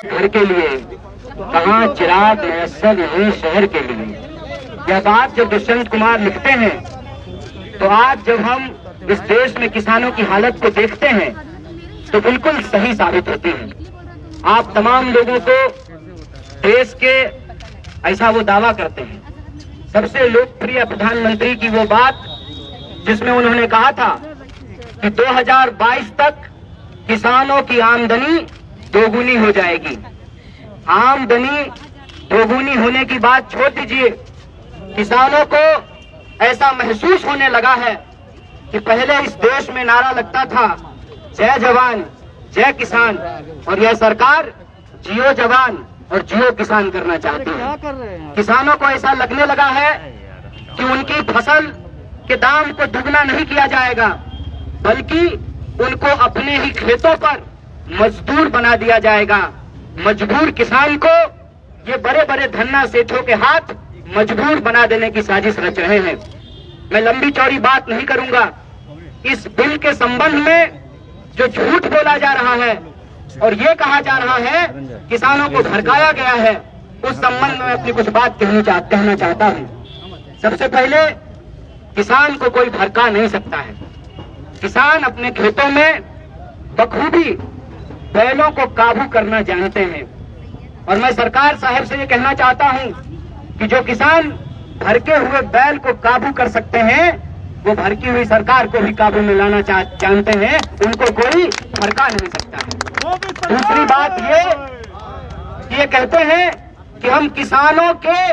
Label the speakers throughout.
Speaker 1: घर के लिए कहाँ चिराग मयस्सर यही शहर के लिए। यह बात जब दुष्यंत कुमार लिखते हैं तो आज जब हम इस देश में किसानों की हालत को देखते हैं तो बिल्कुल सही साबित होती है। आप तमाम लोगों को देश के ऐसा वो दावा करते हैं। सबसे लोकप्रिय प्रधानमंत्री की वो बात जिसमें उन्होंने कहा था कि 2022 तक किसानों की आमदनी दोगुनी हो जाएगी। आमदनी दोगुनी होने की बात छोड़ दीजिए, किसानों को ऐसा महसूस होने लगा है कि पहले इस देश में नारा लगता था जय जवान जय किसान, और यह सरकार जियो जवान और जियो किसान करना चाहती है। किसानों को ऐसा लगने लगा है कि उनकी फसल के दाम को दुगना नहीं किया जाएगा, बल्कि उनको अपने ही खेतों पर मजदूर बना दिया जाएगा। मजबूर किसान को ये बड़े बड़े धन्ना सेठों के हाथ मजबूर बना देने की साजिश रच रहे हैं। मैं लंबी चौड़ी बात नहीं करूंगा। इस बिल के संबंध में जो झूठ बोला जा रहा है और ये कहा जा रहा है किसानों को भड़काया गया है, उस संबंध में अपनी कुछ बात कहना चाहता हूं। सबसे पहले, किसान को कोई भड़का नहीं सकता है। किसान अपने खेतों में बखूबी बैलों को काबू करना जानते हैं, और मैं सरकार साहब से ये कहना चाहता हूं कि जो किसान भड़के हुए बैल को काबू कर सकते हैं वो भड़की हुई सरकार को भी काबू में लाना जानते हैं, उनको कोई भड़का नहीं सकता है। दूसरी बात ये कहते हैं कि हम किसानों के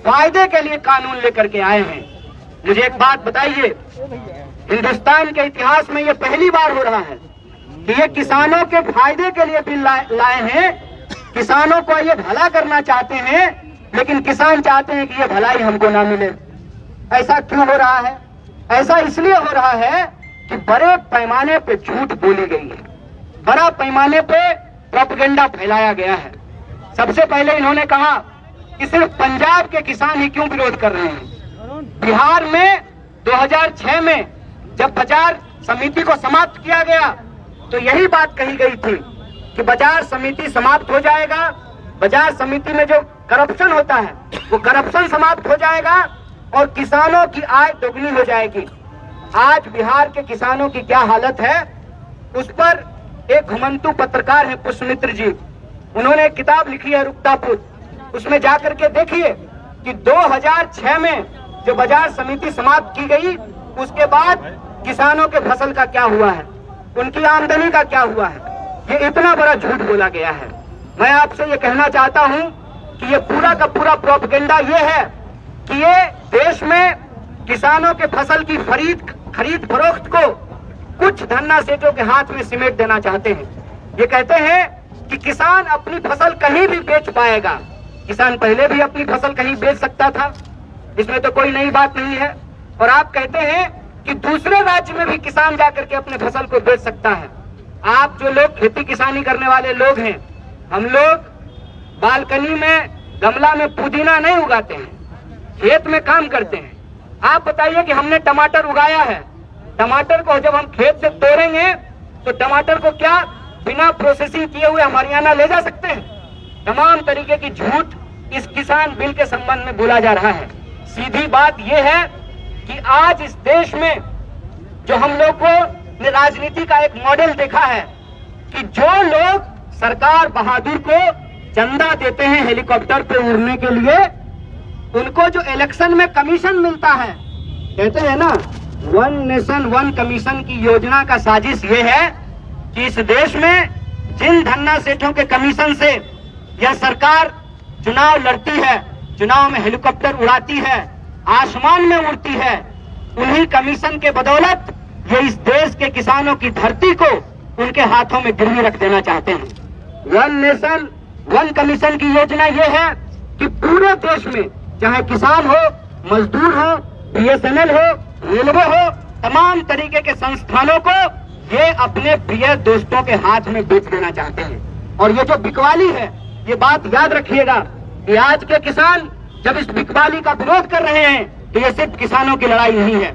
Speaker 1: फायदे के लिए कानून लेकर के आए हैं। मुझे एक बात बताइए, हिंदुस्तान के इतिहास में ये पहली बार हो रहा है कि ये किसानों के फायदे के लिए बिल लाए हैं। किसानों को ये भला करना चाहते हैं, लेकिन किसान चाहते हैं कि ये भलाई हमको ना मिले। ऐसा क्यों हो रहा है? ऐसा इसलिए हो रहा है कि बड़े पैमाने पे झूठ बोली गई है, बड़ा पैमाने पे प्रोपेगेंडा फैलाया गया है। सबसे पहले इन्होंने कहा कि सिर्फ पंजाब के किसान ही क्यों विरोध कर रहे हैं। बिहार में 2006 में जब बाजार समिति को समाप्त किया गया तो यही बात कही गई थी कि बाजार समिति समाप्त हो जाएगा, बाजार समिति में जो करप्शन होता है वो करप्शन समाप्त हो जाएगा और किसानों की आय दोगुनी हो जाएगी। आज बिहार के किसानों की क्या हालत है, उस पर एक घुमंतु पत्रकार है पुष्पमित्र जी, उन्होंने एक किताब लिखी है रुकतापुर। उसमें जाकर के देखिए कि 2006 में जो बाजार समिति समाप्त की गई उसके बाद किसानों के फसल का क्या हुआ है, उनकी आमदनी का क्या हुआ है। ये इतना बड़ा झूठ बोला गया है। मैं आपसे ये कहना चाहता हूं कि ये पूरा का पूरा प्रोपेगेंडा ये है कि ये देश में किसानों के फसल की खरीद फरोख्त को कुछ धन्ना सेठों के हाथ में सिमेट देना चाहते हैं। ये कहते हैं कि किसान अपनी फसल कहीं भी बेच पाएगा। किसान पहले भी अपनी फसल कहीं बेच सकता था, इसमें तो कोई नई बात नहीं है। और आप कहते हैं कि दूसरे राज्य में भी किसान जाकर के अपने फसल को बेच सकता है। आप जो लोग खेती किसानी करने वाले लोग हैं, हम लोग बालकनी में गमला में पुदीना नहीं उगाते हैं, खेत में काम करते हैं। आप बताइए कि हमने टमाटर उगाया है, टमाटर को जब हम खेत से तोड़ेंगे तो टमाटर को क्या बिना प्रोसेसिंग किए हुए हम हरियाणा ले जा सकते हैं? तमाम तरीके की झूठ इस किसान बिल के संबंध में बोला जा रहा है। सीधी बात यह है कि आज इस देश में जो हम लोग को राजनीति का एक मॉडल देखा है कि जो लोग सरकार बहादुर को चंदा देते हैं हेलीकॉप्टर पे उड़ने के लिए, उनको जो इलेक्शन में कमीशन मिलता है, कहते हैं ना वन नेशन वन कमीशन की योजना का साजिश ये है कि इस देश में जिन धन्ना सेठों के कमीशन से यह सरकार चुनाव लड़ती है, चुनाव में हेलीकॉप्टर उड़ाती है, आसमान में उड़ती है, उन्हीं कमीशन के बदौलत ये इस देश के किसानों की धरती को उनके हाथों में गिरवी रख देना चाहते हैं। वन नेशन वन कमीशन की योजना ये है कि पूरे देश में चाहे किसान हो, मजदूर हो, बीएसएनएल हो, रेलवे हो, तमाम तरीके के संस्थानों को ये अपने प्रिय दोस्तों के हाथ में बेच देना चाहते हैं। और ये जो बिकवाली है, ये बात याद रखिएगा कि आज के किसान जब इस बिकवाली का विरोध कर रहे हैं तो ये सिर्फ किसानों की लड़ाई नहीं है,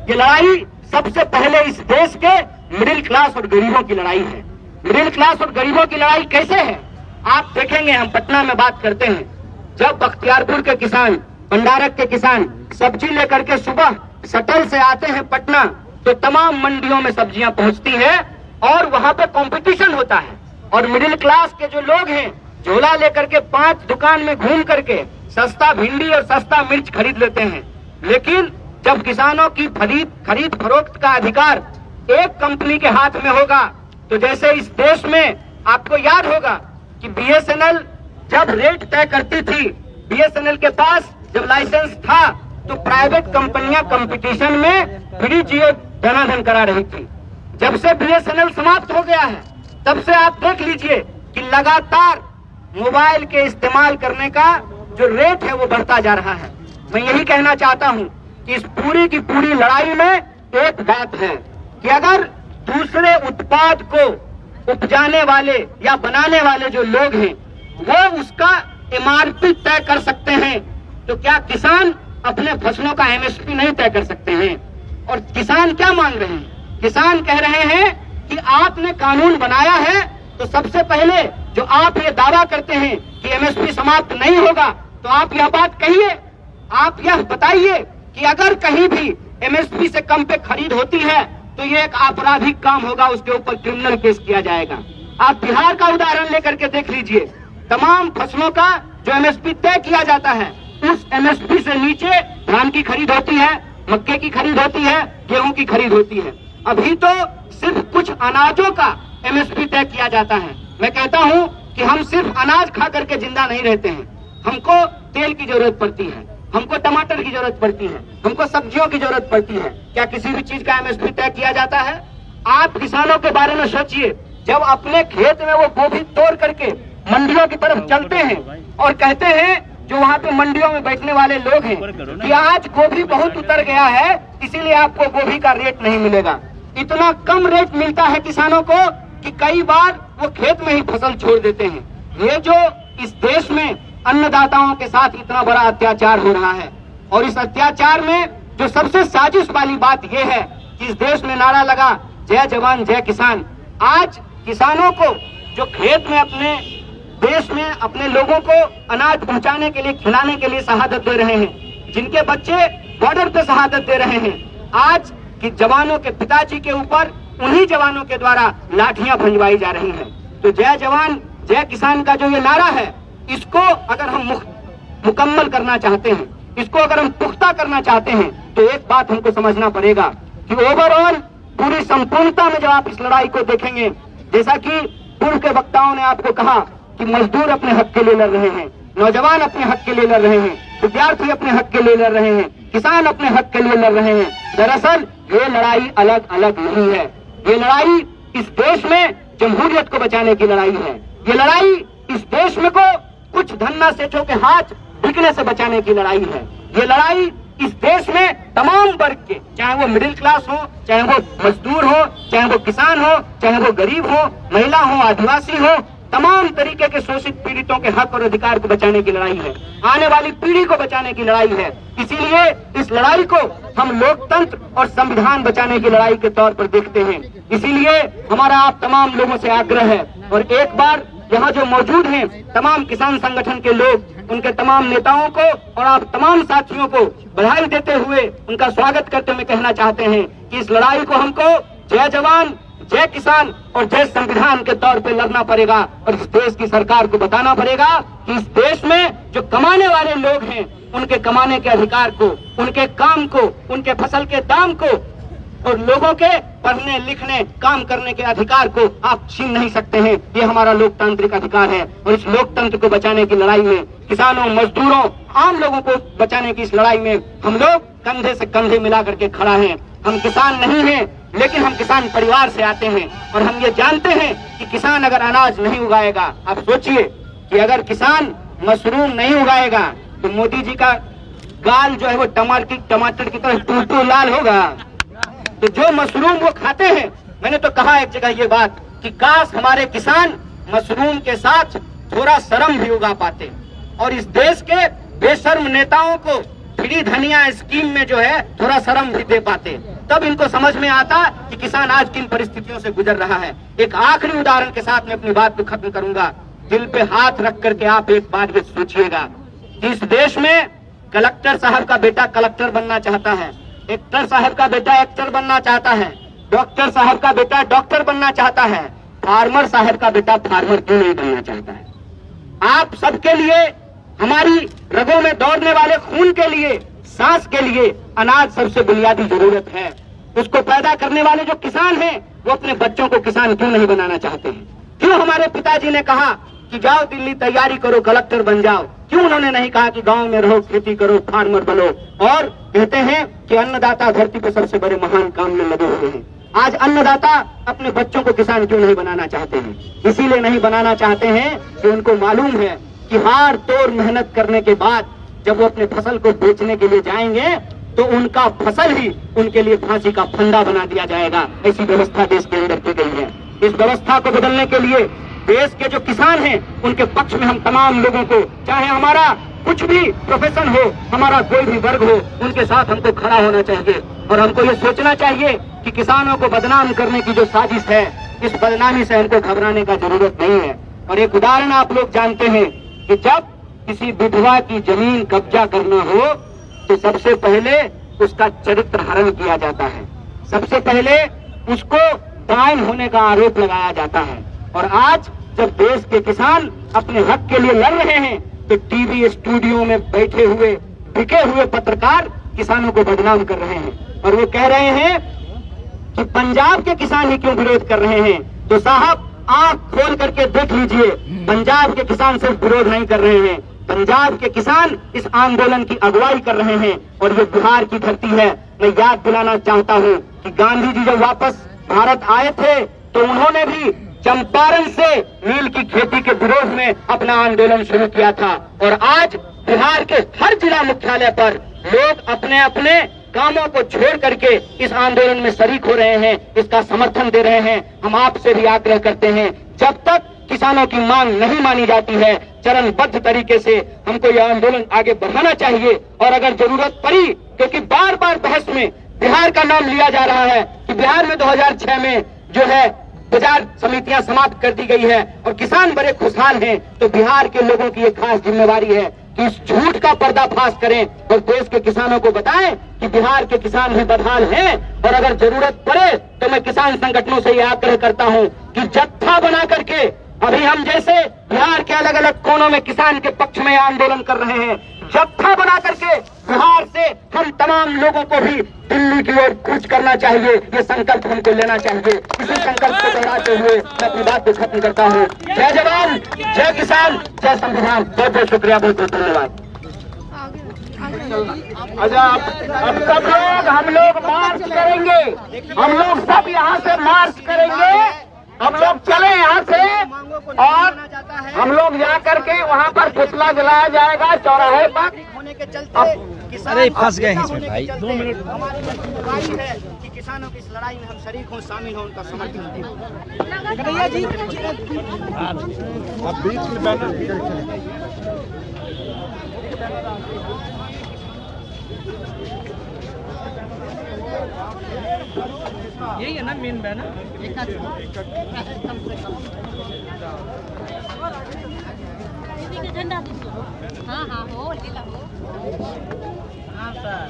Speaker 1: ये लड़ाई सबसे पहले इस देश के मिडिल क्लास और गरीबों की लड़ाई है। मिडिल क्लास और गरीबों की लड़ाई कैसे है? आप देखेंगे, हम पटना में बात करते हैं, जब बख्तियारपुर के किसान, भंडारक के किसान सब्जी लेकर के सुबह शटल से आते हैं पटना, तो तमाम मंडियों में सब्जियां पहुंचती है और वहां पे कंपटीशन होता है। और मिडिल क्लास के जो लोग हैं, झोला लेकर के 5 दुकान में घूम करके सस्ता भिंडी और सस्ता मिर्च खरीद लेते हैं। लेकिन जब किसानों की खरीद फरोख्त का अधिकार एक कंपनी के हाथ में होगा, तो जैसे इस देश में आपको याद होगा कि बीएसएनएल जब रेट तय करती थी, बीएसएनएल के पास जब लाइसेंस था, तो प्राइवेट कंपनियां कंपटीशन में फ्री जियो धनाधन करा रही थी। जब से बीएसएनएल समाप्त हो गया है, तब से आप देख लीजिए कि लगातार मोबाइल के इस्तेमाल करने का जो रेट है वो बढ़ता जा रहा है। मैं यही कहना चाहता हूं कि इस पूरी की पूरी लड़ाई में एक बात है कि अगर दूसरे उत्पाद को उपजाने वाले या बनाने वाले जो लोग हैं वो उसका एमआरपी तय कर सकते हैं, तो क्या किसान अपने फसलों का एमएसपी नहीं तय कर सकते हैं? और किसान क्या मांग रहे हैं? किसान कह रहे हैं कि आपने कानून बनाया है, तो सबसे पहले जो आप ये दावा करते हैं कि एमएसपी समाप्त नहीं होगा, तो आप यह बात कहिए, आप यह बताइए कि अगर कहीं भी एमएसपी से कम पे खरीद होती है तो ये एक आपराधिक काम होगा, उसके ऊपर क्रिमिनल केस किया जाएगा। आप बिहार का उदाहरण लेकर के देख लीजिए, तमाम फसलों का जो एमएसपी तय किया जाता है, उस एमएसपी से नीचे धान की खरीद होती है, मक्के की खरीद होती है, गेहूं की खरीद होती है। अभी तो सिर्फ कुछ अनाजों का एमएसपी तय किया जाता है। मैं कहता हूं कि हम सिर्फ अनाज खा करके जिंदा नहीं रहते हैं, हमको तेल की जरूरत पड़ती है, हमको टमाटर की जरूरत पड़ती है, हमको सब्जियों की जरूरत पड़ती है। क्या किसी भी चीज का एमएसपी तय किया जाता है? आप किसानों के बारे में सोचिए, जब अपने खेत में वो गोभी तोड़ करके मंडियों की तरफ चलते हैं और कहते हैं, जो वहाँ पे मंडियों में बैठने वाले लोग हैं, कि आज गोभी बहुत उतर गया है, इसीलिए आपको गोभी का रेट नहीं मिलेगा। इतना कम रेट मिलता है किसानों को कि कई बार वो खेत में ही फसल छोड़ देते हैं। ये जो इस देश में अन्नदाताओं के साथ इतना बड़ा अत्याचार हो रहा है, और इस अत्याचार में जो सबसे साजिश वाली बात यह है कि इस देश में नारा लगा जय जवान जय किसान। आज किसानों को जो खेत में अपने देश में अपने लोगों को अनाज पहुंचाने के लिए, खिलाने के लिए शहादत दे रहे हैं, जिनके बच्चे बॉर्डर पे शहादत दे रहे हैं, आज कि जवानों के पिताजी के ऊपर उन्हीं जवानों के द्वारा लाठियां भंजवाई जा रही हैं। तो जय जवान जय किसान का जो ये नारा है, इसको अगर हम मुकम्मल करना चाहते हैं, इसको अगर हम पुख्ता करना चाहते हैं, तो एक बात हमको समझना पड़ेगा कि ओवरऑल पूरी संपूर्णता में जब आप इस लड़ाई को देखेंगे, जैसा कि पूर्व के वक्ताओं ने आपको कहा कि मजदूर अपने हक के लिए लड़ रहे हैं, नौजवान अपने हक के लिए लड़ रहे हैं, विद्यार्थी अपने हक के लिए लड़ रहे हैं, किसान अपने हक के लिए लड़ रहे हैं। दरअसल ये लड़ाई अलग अलग नहीं है, ये लड़ाई इस देश में जमहूरियत को बचाने की लड़ाई है। ये लड़ाई इस देश में को कुछ धन्ना सेठों के हाथ बिकने से बचाने की लड़ाई है। ये लड़ाई इस देश में तमाम वर्ग के, चाहे वो मिडिल क्लास हो, चाहे वो मजदूर हो, चाहे वो किसान हो, चाहे वो गरीब हो, महिला हो, आदिवासी हो, तमाम तरीके के शोषित पीड़ितों के हक और अधिकार को बचाने की लड़ाई है, आने वाली पीढ़ी को बचाने की लड़ाई है। इसीलिए इस लड़ाई को हम लोकतंत्र और संविधान बचाने की लड़ाई के तौर पर देखते हैं। इसीलिए हमारा आप तमाम लोगों से आग्रह है, और एक बार यहाँ जो मौजूद हैं तमाम किसान संगठन के लोग, उनके तमाम नेताओं को और आप तमाम साथियों को बधाई देते हुए, उनका स्वागत करते हुए कहना चाहते हैं कि इस लड़ाई को हमको जय जवान जय किसान और जय संविधान के तौर पे लड़ना पड़ेगा, और इस देश की सरकार को बताना पड़ेगा कि इस देश में जो कमाने वाले लोग हैं, उनके कमाने के अधिकार को, उनके काम को, उनके फसल के दाम को और लोगों के पढ़ने लिखने काम करने के अधिकार को आप छीन नहीं सकते हैं। ये हमारा लोकतांत्रिक अधिकार है, और इस लोकतंत्र को बचाने की लड़ाई में, किसानों, मजदूरों, आम लोगों को बचाने की इस लड़ाई में हम लोग कंधे से कंधे मिला करके खड़ा हैं। हम किसान नहीं हैं, लेकिन हम किसान परिवार से आते हैं, और हम ये जानते हैं कि किसान अगर अनाज नहीं उगाएगा, आप सोचिए कि अगर किसान मशरूम नहीं उगाएगा तो मोदी जी का गाल जो है वो टमाटर की तरह टूटू लाल होगा। तो जो मशरूम वो खाते हैं, मैंने तो कहा एक जगह ये बात कि काश हमारे किसान मशरूम के साथ थोड़ा शर्म भी उगा पाते, और इस देश के बेशर्म नेताओं को फ्री धनिया स्कीम में जो है थोड़ा शर्म भी दे पाते, तब इनको समझ में आता कि किसान आज किन परिस्थितियों से गुजर रहा है। एक आखिरी उदाहरण के साथ मैं अपनी बात को खत्म करूंगा। दिल पे हाथ रख करके आप एक बात ये सोचिएगा कि इस देश में कलेक्टर साहब का बेटा कलेक्टर बनना चाहता है, एक्टर साहब का बेटा एक्टर बनना चाहता है, डॉक्टर साहब का बेटा डॉक्टर बनना चाहता है, फार्मर साहब का बेटा फार्मर क्यों नहीं बनना चाहता है? आप सबके लिए, हमारी रगों में दौड़ने वाले खून के लिए, सांस के लिए अनाज सबसे बुनियादी जरूरत है। उसको पैदा करने वाले जो किसान हैं वो अपने बच्चों को किसान क्यों नहीं बनाना चाहते हैं? क्यों हमारे पिताजी ने कहा कि जाओ दिल्ली तैयारी करो, कलेक्टर बन जाओ? क्यों उन्होंने नहीं कहा कि गांव में रहो, खेती करो, फार्मर बनो? और कहते हैं कि अन्नदाता धरती पर सबसे बड़े महान काम में लगे हुए हैं। आज अन्नदाता अपने बच्चों को किसान क्यों नहीं बनाना चाहते हैं? इसीलिए नहीं बनाना चाहते हैं कि उनको मालूम है कि हार तोड़ मेहनत करने के बाद जब वो अपने फसल को बेचने के लिए जाएंगे तो उनका फसल ही उनके लिए फांसी का फंदा बना दिया जाएगा। ऐसी व्यवस्था देश के अंदर की गई है। इस व्यवस्था को बदलने के लिए देश के जो किसान हैं उनके पक्ष में हम तमाम लोगों को, चाहे हमारा कुछ भी प्रोफेशन हो, हमारा कोई भी वर्ग हो, उनके साथ हमको खड़ा होना चाहिए और हमको ये सोचना चाहिए कि किसानों को बदनाम करने की जो साजिश है, इस बदनामी से हमको घबराने का जरूरत नहीं है। और एक उदाहरण आप लोग जानते हैं कि जब किसी विधवा की जमीन कब्जा करना हो तो सबसे पहले उसका चरित्र हरण किया जाता है, सबसे पहले उसको डायन होने का आरोप लगाया जाता है। और आज जब देश के किसान अपने हक के लिए लड़ रहे हैं तो टीवी स्टूडियो में बैठे हुए बिके हुए पत्रकार किसानों को बदनाम कर रहे हैं और वो कह रहे हैं कि पंजाब के किसान ही क्यों विरोध कर रहे हैं। तो साहब आंख खोल करके देख लीजिए, पंजाब के किसान सिर्फ विरोध नहीं कर रहे हैं, पंजाब के किसान इस आंदोलन की अगुवाई कर रहे हैं और ये बिहार की धरती है। मैं याद दिलाना चाहता हूँ कि गांधी जी जब वापस भारत आए थे तो उन्होंने भी चंपारण से नील की खेती के विरोध में अपना आंदोलन शुरू किया था। और आज बिहार के हर जिला मुख्यालय पर लोग अपने अपने कामों को छोड़ करके इस आंदोलन में शरीक हो रहे हैं, इसका समर्थन दे रहे हैं। हम आपसे भी आग्रह करते हैं, जब तक किसानों की मांग नहीं मानी जाती है, चरणबद्ध तरीके से हमको यह आंदोलन आगे बढ़ाना चाहिए। और अगर जरूरत पड़ी, क्योंकि बार बार बहस में बिहार का नाम लिया जा रहा है कि बिहार में 2006 में जो है बाजार समितियां समाप्त कर दी गई है और किसान बड़े खुशहाल हैं, तो बिहार के लोगों की एक खास जिम्मेवारी है कि इस झूठ का पर्दाफाश करें और देश के किसानों को बताएं कि बिहार के किसान भी बदहाल हैं। और अगर जरूरत पड़े तो मैं किसान संगठनों से यह आग्रह करता हूं कि जत्था बना करके, अभी हम जैसे बिहार के अलग अलग कोनों में किसान के पक्ष में आंदोलन कर रहे हैं, जत्था बना करके बिहार से हम तमाम लोगों को भी दिल्ली की ओर कूच करना चाहिए। ये संकल्प हमको लेना चाहिए। इसी संकल्प को दोहराते हुए मैं अपनी बात को खत्म करता हूँ। जय जवान, जय किसान, जय संविधान। बहुत बहुत शुक्रिया, बहुत बहुत धन्यवाद। अच्छा, अब सब लोग, हम लोग मार्च करेंगे, हम लोग सब यहाँ से मार्च करेंगे। हम लोग चले यहाँ से और हम लोग जा करके वहाँ पर पुतला जलाया जाएगा चौराहे पर। होने के चलते
Speaker 2: अरे फंस गए इसमें भाई,
Speaker 1: 2 मिनट। हमारी जिम्मेदारी है कि किसानों की इस लड़ाई में हम शरीक हों, शामिल हों, उनका समर्थन दें।
Speaker 3: अब बीच में बैनर
Speaker 2: यही है ना मेन बैनर।
Speaker 4: झंडा हाँ हाँ हो लीला हो
Speaker 2: हाँ सर।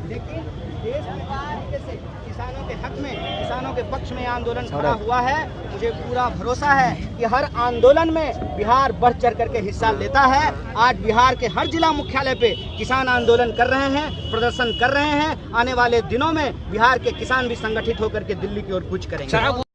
Speaker 1: लेकिन देश में किसानों के हक में, किसानों के पक्ष में आंदोलन खड़ा हुआ है। मुझे पूरा भरोसा है कि हर आंदोलन में बिहार बढ़ चढ़ करके हिस्सा लेता है। आज बिहार के हर जिला मुख्यालय पे किसान आंदोलन कर रहे हैं, प्रदर्शन कर रहे हैं। आने वाले दिनों में बिहार के किसान भी संगठित होकर के दिल्ली की ओर कूच करेंगे।